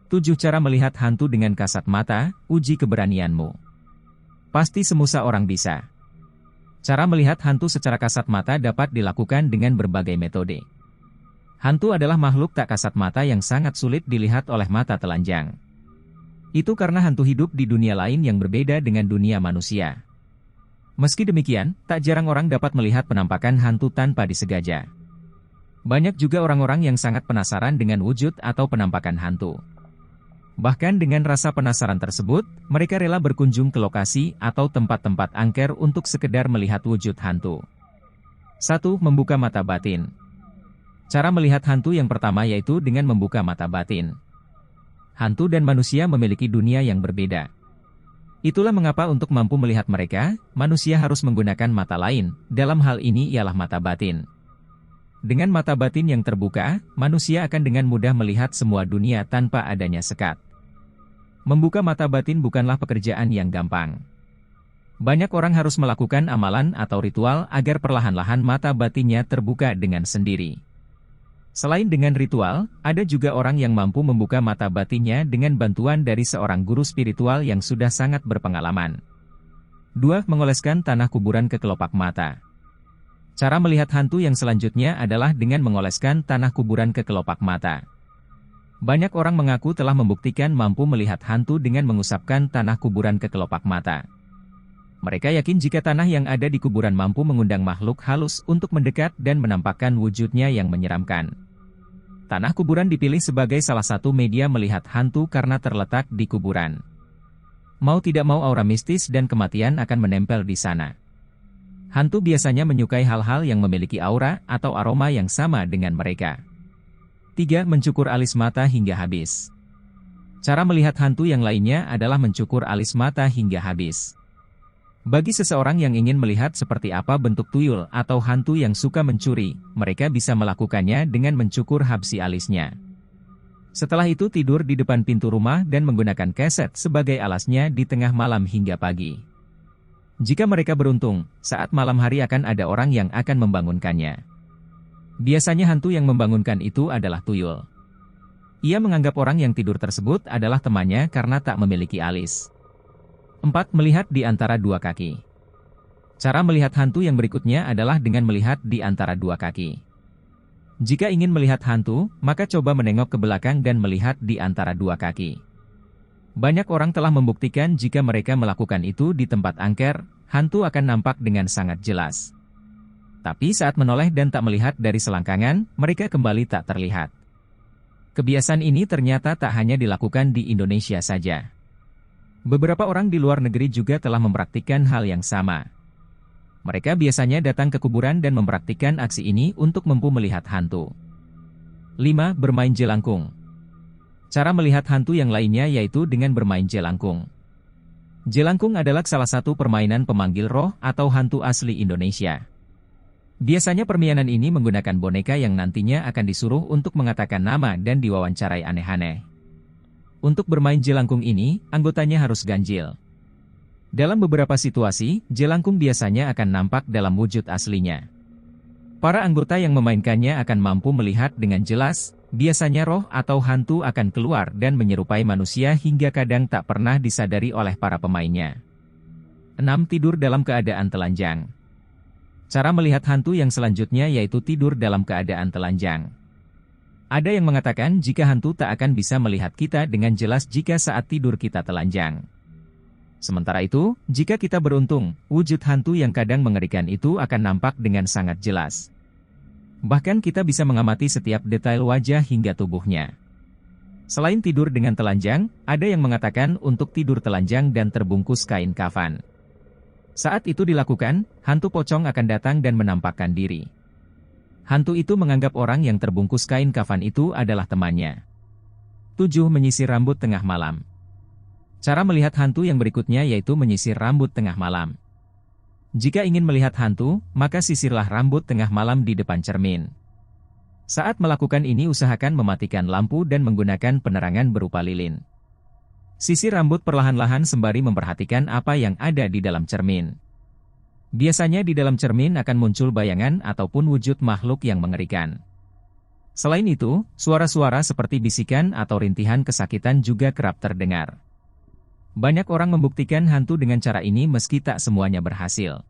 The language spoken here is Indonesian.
7 cara melihat hantu dengan kasat mata, uji keberanianmu. Pasti semua orang bisa. Cara melihat hantu secara kasat mata dapat dilakukan dengan berbagai metode. Hantu adalah makhluk tak kasat mata yang sangat sulit dilihat oleh mata telanjang. Itu karena hantu hidup di dunia lain yang berbeda dengan dunia manusia. Meski demikian, tak jarang orang dapat melihat penampakan hantu tanpa disengaja. Banyak juga orang-orang yang sangat penasaran dengan wujud atau penampakan hantu. Bahkan dengan rasa penasaran tersebut, mereka rela berkunjung ke lokasi atau tempat-tempat angker untuk sekedar melihat wujud hantu. 1. Membuka mata batin. Cara melihat hantu yang pertama yaitu dengan membuka mata batin. Hantu dan manusia memiliki dunia yang berbeda. Itulah mengapa untuk mampu melihat mereka, manusia harus menggunakan mata lain, dalam hal ini ialah mata batin. Dengan mata batin yang terbuka, manusia akan dengan mudah melihat semua dunia tanpa adanya sekat. Membuka mata batin bukanlah pekerjaan yang gampang. Banyak orang harus melakukan amalan atau ritual agar perlahan-lahan mata batinnya terbuka dengan sendiri. Selain dengan ritual, ada juga orang yang mampu membuka mata batinnya dengan bantuan dari seorang guru spiritual yang sudah sangat berpengalaman. 2. Mengoleskan tanah kuburan ke kelopak mata. Cara melihat hantu yang selanjutnya adalah dengan mengoleskan tanah kuburan ke kelopak mata. Banyak orang mengaku telah membuktikan mampu melihat hantu dengan mengusapkan tanah kuburan ke kelopak mata. Mereka yakin jika tanah yang ada di kuburan mampu mengundang makhluk halus untuk mendekat dan menampakkan wujudnya yang menyeramkan. Tanah kuburan dipilih sebagai salah satu media melihat hantu karena terletak di kuburan. Mau tidak mau aura mistis dan kematian akan menempel di sana. Hantu biasanya menyukai hal-hal yang memiliki aura atau aroma yang sama dengan mereka. 3. Mencukur alis mata hingga habis. Cara melihat hantu yang lainnya adalah mencukur alis mata hingga habis. Bagi seseorang yang ingin melihat seperti apa bentuk tuyul atau hantu yang suka mencuri, mereka bisa melakukannya dengan mencukur habsi alisnya. Setelah itu tidur di depan pintu rumah dan menggunakan keset sebagai alasnya di tengah malam hingga pagi. Jika mereka beruntung, saat malam hari akan ada orang yang akan membangunkannya. Biasanya hantu yang membangunkan itu adalah tuyul. Ia menganggap orang yang tidur tersebut adalah temannya karena tak memiliki alis. 4. Melihat di antara dua kaki. Cara melihat hantu yang berikutnya adalah dengan melihat di antara dua kaki. Jika ingin melihat hantu, maka coba menengok ke belakang dan melihat di antara dua kaki. Banyak orang telah membuktikan jika mereka melakukan itu di tempat angker, hantu akan nampak dengan sangat jelas. Tapi saat menoleh dan tak melihat dari selangkangan, mereka kembali tak terlihat. Kebiasaan ini ternyata tak hanya dilakukan di Indonesia saja. Beberapa orang di luar negeri juga telah mempraktikkan hal yang sama. Mereka biasanya datang ke kuburan dan mempraktikkan aksi ini untuk mampu melihat hantu. 5. Bermain jelangkung. Cara melihat hantu yang lainnya yaitu dengan bermain jelangkung. Jelangkung adalah salah satu permainan pemanggil roh atau hantu asli Indonesia. Biasanya permainan ini menggunakan boneka yang nantinya akan disuruh untuk mengatakan nama dan diwawancarai aneh-aneh. Untuk bermain jelangkung ini, anggotanya harus ganjil. Dalam beberapa situasi, jelangkung biasanya akan nampak dalam wujud aslinya. Para anggota yang memainkannya akan mampu melihat dengan jelas, biasanya roh atau hantu akan keluar dan menyerupai manusia hingga kadang tak pernah disadari oleh para pemainnya. 6. Tidur dalam keadaan telanjang. Cara melihat hantu yang selanjutnya yaitu tidur dalam keadaan telanjang. Ada yang mengatakan jika hantu tak akan bisa melihat kita dengan jelas jika saat tidur kita telanjang. Sementara itu, jika kita beruntung, wujud hantu yang kadang mengerikan itu akan nampak dengan sangat jelas. Bahkan kita bisa mengamati setiap detail wajah hingga tubuhnya. Selain tidur dengan telanjang, ada yang mengatakan untuk tidur telanjang dan terbungkus kain kafan. Saat itu dilakukan, hantu pocong akan datang dan menampakkan diri. Hantu itu menganggap orang yang terbungkus kain kafan itu adalah temannya. 7. Menyisir rambut tengah malam. Cara melihat hantu yang berikutnya yaitu menyisir rambut tengah malam. Jika ingin melihat hantu, maka sisirlah rambut tengah malam di depan cermin. Saat melakukan ini usahakan mematikan lampu dan menggunakan penerangan berupa lilin. Sisir rambut perlahan-lahan sembari memperhatikan apa yang ada di dalam cermin. Biasanya di dalam cermin akan muncul bayangan ataupun wujud makhluk yang mengerikan. Selain itu, suara-suara seperti bisikan atau rintihan kesakitan juga kerap terdengar. Banyak orang membuktikan hantu dengan cara ini meski tak semuanya berhasil.